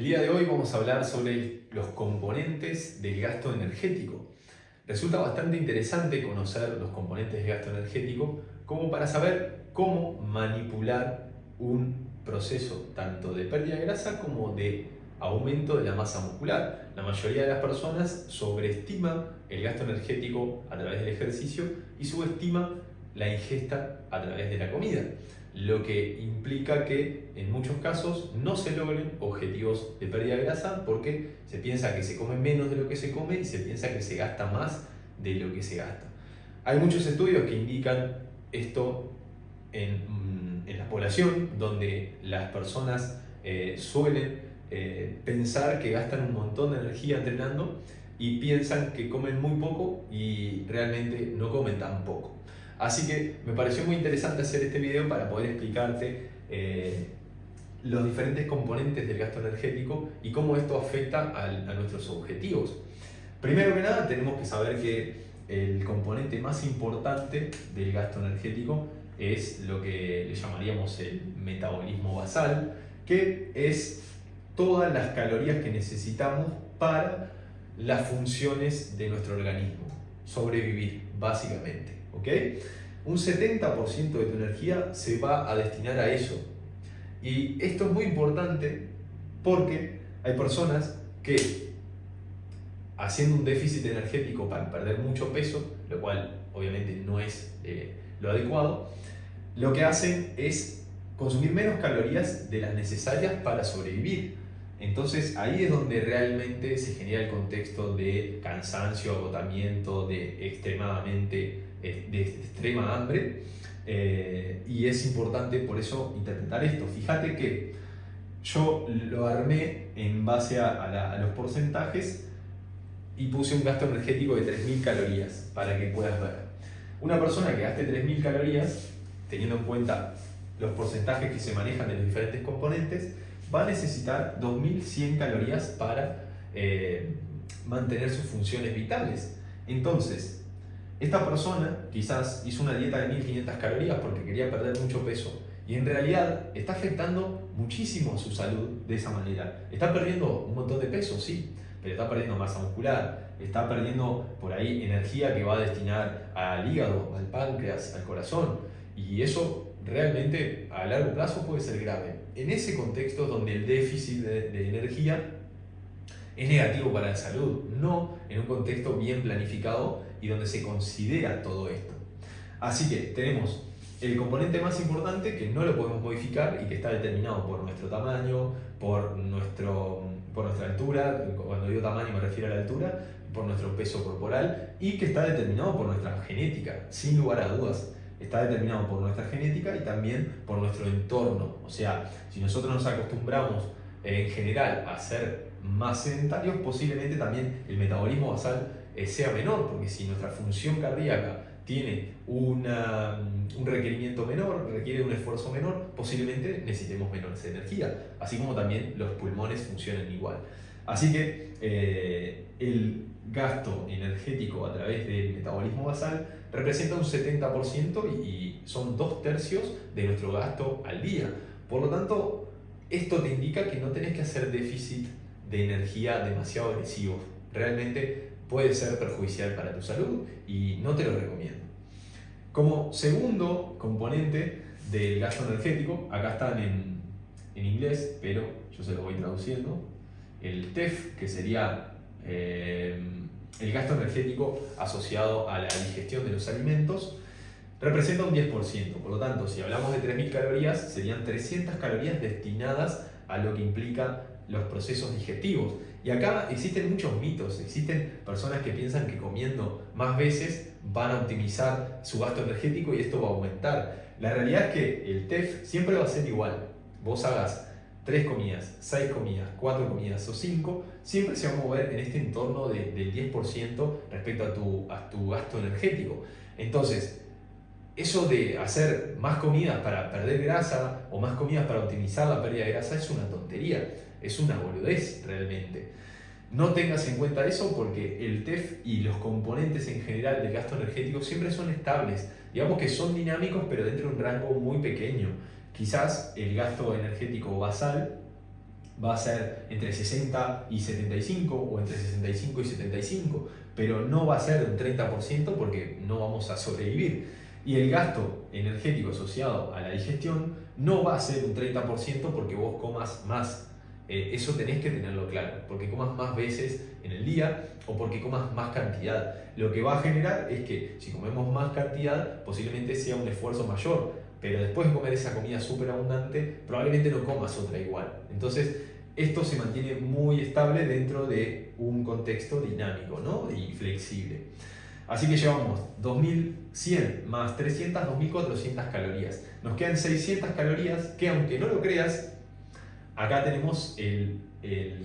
día de hoy vamos a hablar sobre los componentes del gasto energético. Resulta bastante interesante conocer los componentes del gasto energético como para saber cómo manipular un proceso tanto de pérdida de grasa como de aumento de la masa muscular. La mayoría de las personas sobreestima el gasto energético a través del ejercicio y subestima la ingesta a través de la comida, lo que implica que en muchos casos no se logren objetivos de pérdida de grasa porque se piensa que se come menos de lo que se come y se piensa que se gasta más de lo que se gasta. Hay muchos estudios que indican esto en la población, donde las personas suelen pensar que gastan un montón de energía entrenando y piensan que comen muy poco y realmente no comen tan poco. Así que me pareció muy interesante hacer este video para poder explicarte los diferentes componentes del gasto energético y cómo esto afecta a nuestros objetivos. Primero que nada, tenemos que saber que el componente más importante del gasto energético es lo que le llamaríamos el metabolismo basal, que es todas las calorías que necesitamos para las funciones de nuestro organismo, sobrevivir básicamente. ¿Ok? Un 70% de tu energía se va a destinar a eso. Y esto es muy importante porque hay personas que, haciendo un déficit energético para perder mucho peso, lo cual obviamente no es lo adecuado, lo que hacen es consumir menos calorías de las necesarias para sobrevivir. Entonces ahí es donde realmente se genera el contexto de cansancio, agotamiento, de extrema hambre, y es importante por eso interpretar esto. Fíjate que yo lo armé en base a los porcentajes y puse un gasto energético de 3000 calorías para que puedas ver. Una persona que gaste 3000 calorías, teniendo en cuenta los porcentajes que se manejan de los diferentes componentes, va a necesitar 2100 calorías para mantener sus funciones vitales. Entonces, esta persona quizás hizo una dieta de 1500 calorías porque quería perder mucho peso y en realidad está afectando muchísimo su salud de esa manera. Está perdiendo un montón de peso, sí, pero está perdiendo masa muscular, está perdiendo por ahí energía que va a destinar al hígado, al páncreas, al corazón, y eso realmente a largo plazo puede ser grave. En ese contexto es donde el déficit de energía es negativo para la salud, no en un contexto bien planificado y donde se considera todo esto. Así que tenemos el componente más importante que no lo podemos modificar y que está determinado por nuestro tamaño, por nuestra altura, cuando digo tamaño me refiero a la altura, por nuestro peso corporal, y que está determinado por nuestra genética, sin lugar a dudas. Está determinado por nuestra genética y también por nuestro entorno. O sea, si nosotros nos acostumbramos en general a ser más sedentarios, posiblemente también el metabolismo basal sea menor, porque si nuestra función cardíaca tiene un requerimiento menor, requiere un esfuerzo menor, posiblemente necesitemos menor energía, así como también los pulmones funcionan igual. Así que el gasto energético a través del metabolismo basal representa un 70% y son 2/3 de nuestro gasto al día. Por lo tanto, esto te indica que no tenés que hacer déficit de energía demasiado agresivo. Realmente puede ser perjudicial para tu salud y no te lo recomiendo. Como segundo componente del gasto energético, acá están en inglés, pero yo se lo voy traduciendo, el TEF, que sería el gasto energético asociado a la digestión de los alimentos, representa un 10%. Por lo tanto, si hablamos de 3000 calorías, serían 300 calorías destinadas a lo que implica los procesos digestivos. Y acá existen muchos mitos, existen personas que piensan que comiendo más veces van a optimizar su gasto energético y esto va a aumentar. La realidad es que el TEF siempre va a ser igual. Vos hagas 3 comidas, 6 comidas, 4 comidas o 5, siempre se va a mover en este entorno del 10% respecto a tu gasto energético. Entonces, eso de hacer más comidas para perder grasa o más comidas para optimizar la pérdida de grasa es una tontería, es una boludez realmente. No tengas en cuenta eso porque el TEF y los componentes en general del gasto energético siempre son estables. Digamos que son dinámicos pero dentro de un rango muy pequeño. Quizás el gasto energético basal va a ser entre 60 y 75 o entre 65 y 75, pero no va a ser un 30% porque no vamos a sobrevivir. Y el gasto energético asociado a la digestión no va a ser un 30% porque vos comas más. Eso tenés que tenerlo claro, porque comas más veces en el día o porque comas más cantidad. Lo que va a generar es que si comemos más cantidad, posiblemente sea un esfuerzo mayor, pero después de comer esa comida súper abundante, probablemente no comas otra igual. Entonces, esto se mantiene muy estable dentro de un contexto dinámico, ¿no? Y flexible. Así que llevamos 2100 más 300, 2400 calorías. Nos quedan 600 calorías que, aunque no lo creas, acá tenemos el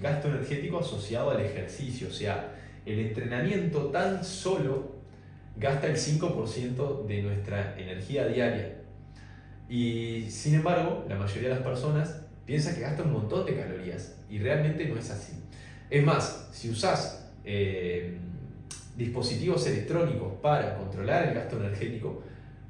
gasto energético asociado al ejercicio. O sea, el entrenamiento tan solo gasta el 5% de nuestra energía diaria. Y sin embargo, la mayoría de las personas piensa que gasta un montón de calorías y realmente no es así. Es más, si usás dispositivos electrónicos para controlar el gasto energético,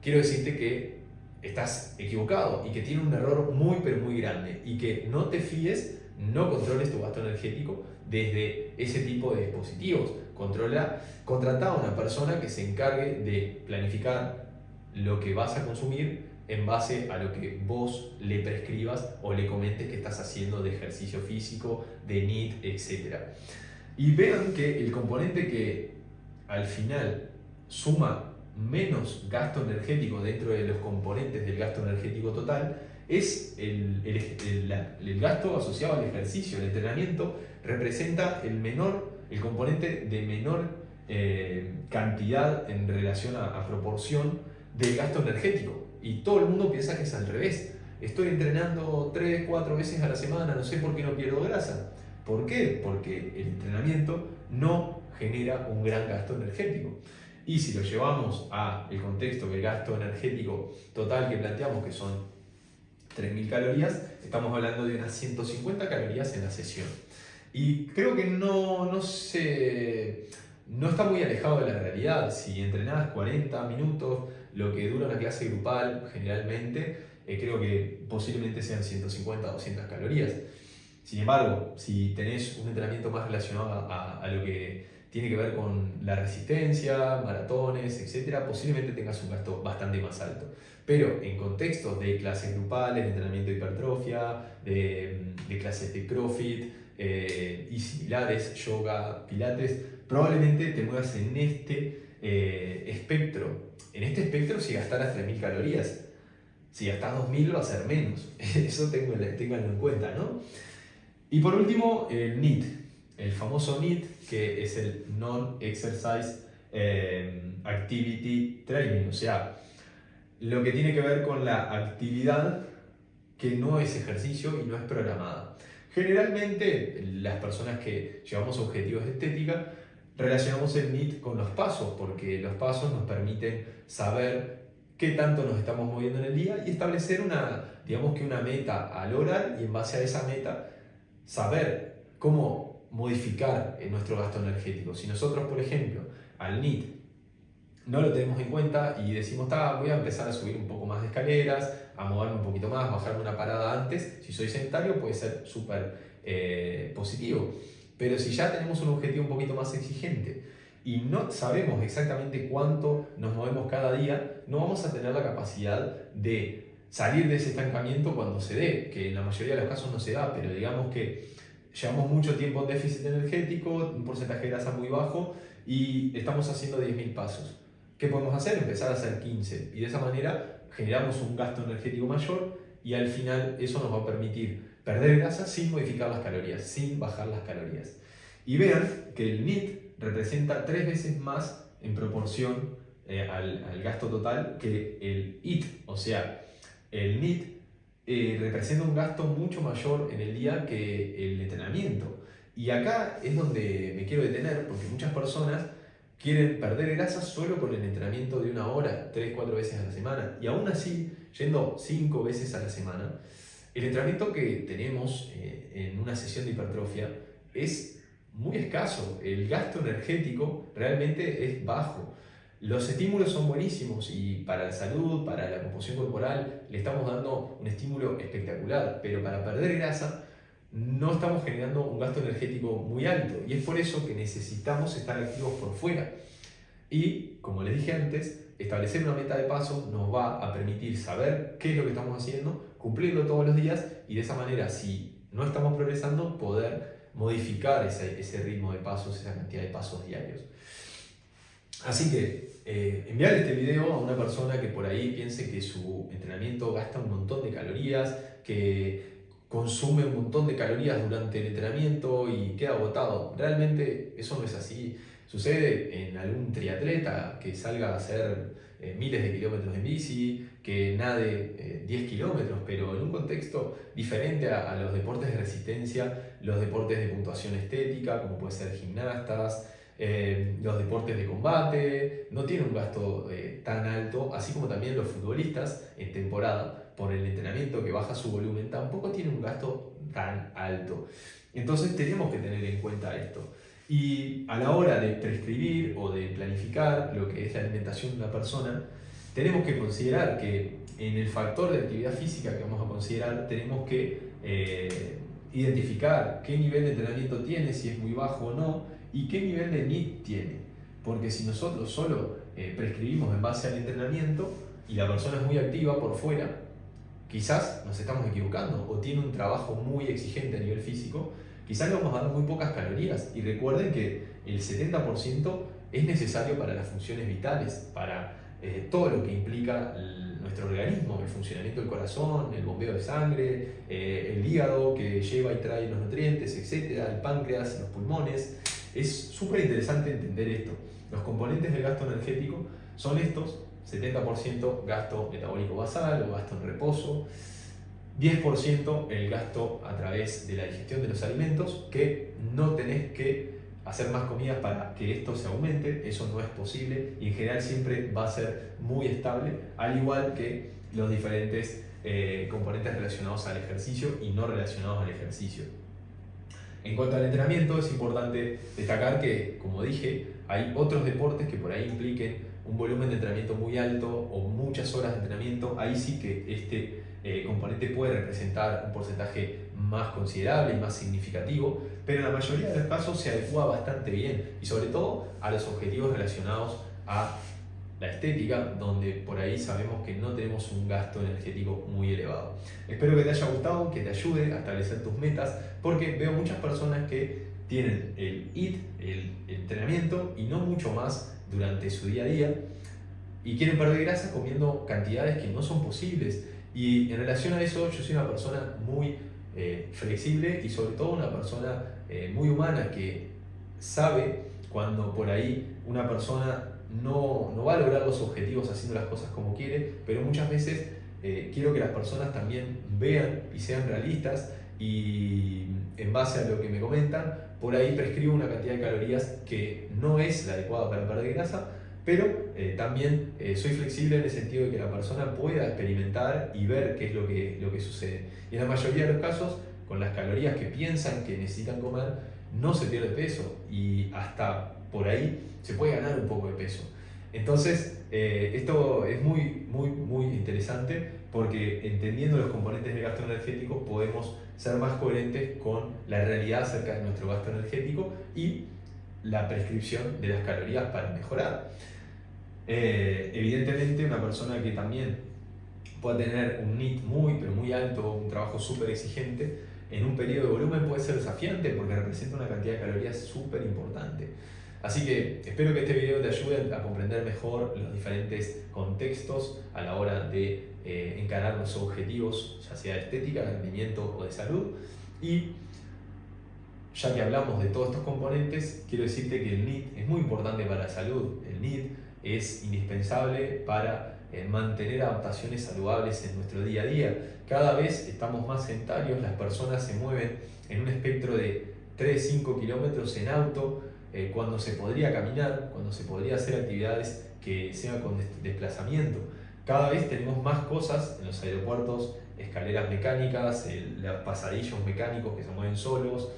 quiero decirte que estás equivocado y que tiene un error muy pero muy grande y que no te fíes, no controles tu gasto energético desde ese tipo de dispositivos. Contrata a una persona que se encargue de planificar lo que vas a consumir en base a lo que vos le prescribas o le comentes que estás haciendo de ejercicio físico, de NEAT, etc. Y vean que el componente que al final suma menos gasto energético dentro de los componentes del gasto energético total es el gasto asociado al ejercicio. El entrenamiento representa el componente de menor cantidad en relación a proporción del gasto energético. Y todo el mundo piensa que es al revés. Estoy entrenando 3, 4 veces a la semana, no sé por qué no pierdo grasa. ¿Por qué? Porque el entrenamiento no genera un gran gasto energético. Y si lo llevamos al contexto del gasto energético total que planteamos, que son 3000 calorías, estamos hablando de unas 150 calorías en la sesión. Y creo que no está muy alejado de la realidad. Si entrenás 40 minutos, lo que dura una clase grupal generalmente, creo que posiblemente sean 150 o 200 calorías. Sin embargo, si tenés un entrenamiento más relacionado a lo que tiene que ver con la resistencia, maratones, etc., posiblemente tengas un gasto bastante más alto. Pero en contextos de clases grupales, de entrenamiento de hipertrofia, de clases de CrossFit y similares, yoga, pilates, probablemente te muevas en este espectro. En este espectro, si gastaras 3000 calorías, si gastas 2000 va a ser menos. Eso ténganlo en cuenta, ¿no? Y por último, el NEAT, el famoso NEAT, que es el Non-Exercise Activity Training, o sea, lo que tiene que ver con la actividad que no es ejercicio y no es programada. Generalmente, las personas que llevamos objetivos de estética relacionamos el NEAT con los pasos, porque los pasos nos permiten saber qué tanto nos estamos moviendo en el día y establecer una meta a lograr, y en base a esa meta saber cómo modificar nuestro gasto energético. Si nosotros, por ejemplo, al NEAT no lo tenemos en cuenta y decimos, voy a empezar a subir un poco más de escaleras, a moverme un poquito más, bajarme una parada antes, si soy sedentario puede ser súper positivo. Pero si ya tenemos un objetivo un poquito más exigente y no sabemos exactamente cuánto nos movemos cada día, no vamos a tener la capacidad de salir de ese estancamiento cuando se dé, que en la mayoría de los casos no se da, pero digamos que llevamos mucho tiempo en déficit energético, un porcentaje de grasa muy bajo y estamos haciendo 10.000 pasos. ¿Qué podemos hacer? Empezar a hacer 15 y de esa manera generamos un gasto energético mayor y al final eso nos va a permitir perder grasa sin modificar las calorías, sin bajar las calorías. Y vean que el NEAT representa 3 veces más en proporción al gasto total que el EAT, o sea, el NEAT representa un gasto mucho mayor en el día que el entrenamiento. Y acá es donde me quiero detener, porque muchas personas quieren perder grasa solo con el entrenamiento de 1 hora, 3-4 veces a la semana. Y aún así, yendo 5 veces a la semana, el entrenamiento que tenemos en una sesión de hipertrofia es muy escaso. El gasto energético realmente es bajo. Los estímulos son buenísimos y para la salud, para la composición corporal, le estamos dando un estímulo espectacular, pero para perder grasa no estamos generando un gasto energético muy alto y es por eso que necesitamos estar activos por fuera. Y, como les dije antes, establecer una meta de paso nos va a permitir saber qué es lo que estamos haciendo, cumplirlo todos los días y de esa manera, si no estamos progresando, poder modificar ese ritmo de pasos, esa cantidad de pasos diarios. Así que enviar este video a una persona que por ahí piense que su entrenamiento gasta un montón de calorías, que consume un montón de calorías durante el entrenamiento y queda agotado. Realmente eso no es así. Sucede en algún triatleta que salga a hacer miles de kilómetros en bici, que nade 10 kilómetros, pero en un contexto diferente a los deportes de resistencia, los deportes de puntuación estética, como puede ser gimnastas, los deportes de combate, no tienen un gasto tan alto, así como también los futbolistas en temporada, por el entrenamiento que baja su volumen, tampoco tienen un gasto tan alto. Entonces tenemos que tener en cuenta esto. Y a la hora de prescribir o de planificar lo que es la alimentación de una persona, tenemos que considerar que en el factor de actividad física que vamos a considerar, tenemos que identificar qué nivel de entrenamiento tiene, si es muy bajo o no, y qué nivel de NEAT tiene. Porque si nosotros solo prescribimos en base al entrenamiento y la persona es muy activa por fuera, quizás nos estamos equivocando o tiene un trabajo muy exigente a nivel físico, quizás le vamos a dar muy pocas calorías. Y recuerden que el 70% es necesario para las funciones vitales, para todo lo que implica nuestro organismo, el funcionamiento del corazón, el bombeo de sangre, el hígado que lleva y trae los nutrientes, etc., el páncreas, los pulmones. Es súper interesante entender esto. Los componentes del gasto energético son estos: 70% gasto metabólico basal o gasto en reposo, 10% el gasto a través de la digestión de los alimentos, que no tenés que hacer más comidas para que esto se aumente, eso no es posible y en general siempre va a ser muy estable, al igual que los diferentes componentes relacionados al ejercicio y no relacionados al ejercicio. En cuanto al entrenamiento, es importante destacar que, como dije, hay otros deportes que por ahí impliquen un volumen de entrenamiento muy alto o muchas horas de entrenamiento. Ahí sí que este componente puede representar un porcentaje más considerable y más significativo, pero en la mayoría de los casos se adecua bastante bien y sobre todo a los objetivos relacionados a la estética, donde por ahí sabemos que no tenemos un gasto energético muy elevado. Espero que te haya gustado, que te ayude a establecer tus metas, porque veo muchas personas que tienen el HIIT, el entrenamiento y no mucho más durante su día a día y quieren perder grasa comiendo cantidades que no son posibles. Y en relación a eso, yo soy una persona muy flexible y sobre todo una persona muy humana que sabe cuando por ahí una persona no va a lograr los objetivos haciendo las cosas como quiere, pero muchas veces quiero que las personas también vean y sean realistas y en base a lo que me comentan, por ahí prescribo una cantidad de calorías que no es la adecuada para perder grasa, pero también soy flexible en el sentido de que la persona pueda experimentar y ver qué es lo que sucede. Y en la mayoría de los casos, con las calorías que piensan que necesitan comer, no se pierde peso y hasta por ahí se puede ganar un poco de peso. Entonces, esto es muy interesante porque entendiendo los componentes del gasto energético podemos ser más coherentes con la realidad acerca de nuestro gasto energético y la prescripción de las calorías para mejorar. Evidentemente, una persona que también pueda tener un NEAT pero muy alto, un trabajo súper exigente, en un periodo de volumen puede ser desafiante porque representa una cantidad de calorías súper importante. Así que espero que este video te ayude a comprender mejor los diferentes contextos a la hora de encarar los objetivos, ya sea de estética, de rendimiento o de salud. Y ya que hablamos de todos estos componentes, quiero decirte que el NEAT es muy importante para la salud. El NEAT es indispensable para mantener adaptaciones saludables en nuestro día a día. Cada vez estamos más sedentarios, las personas se mueven en un espectro de 3-5 kilómetros en auto, cuando se podría caminar, cuando se podría hacer actividades que sean con desplazamiento. Cada vez tenemos más cosas en los aeropuertos, escaleras mecánicas, los pasadillos mecánicos que se mueven solos,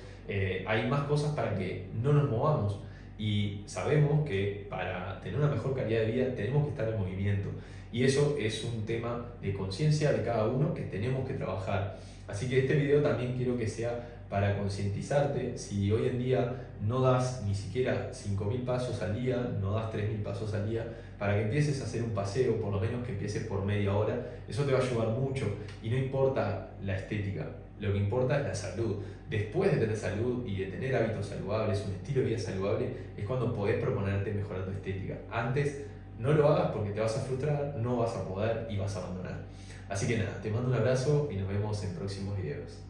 hay más cosas para que no nos movamos y sabemos que para tener una mejor calidad de vida tenemos que estar en movimiento y eso es un tema de conciencia de cada uno que tenemos que trabajar. Así que este video también quiero que sea para concientizarte. Si hoy en día no das ni siquiera 5.000 pasos al día, no das 3.000 pasos al día, para que empieces a hacer un paseo, por lo menos que empieces por media hora, eso te va a ayudar mucho. Y no importa la estética, lo que importa es la salud. Después de tener salud y de tener hábitos saludables, un estilo de vida saludable, es cuando podés proponerte mejorar tu estética. Antes no lo hagas porque te vas a frustrar, no vas a poder y vas a abandonar. Así que nada, te mando un abrazo y nos vemos en próximos videos.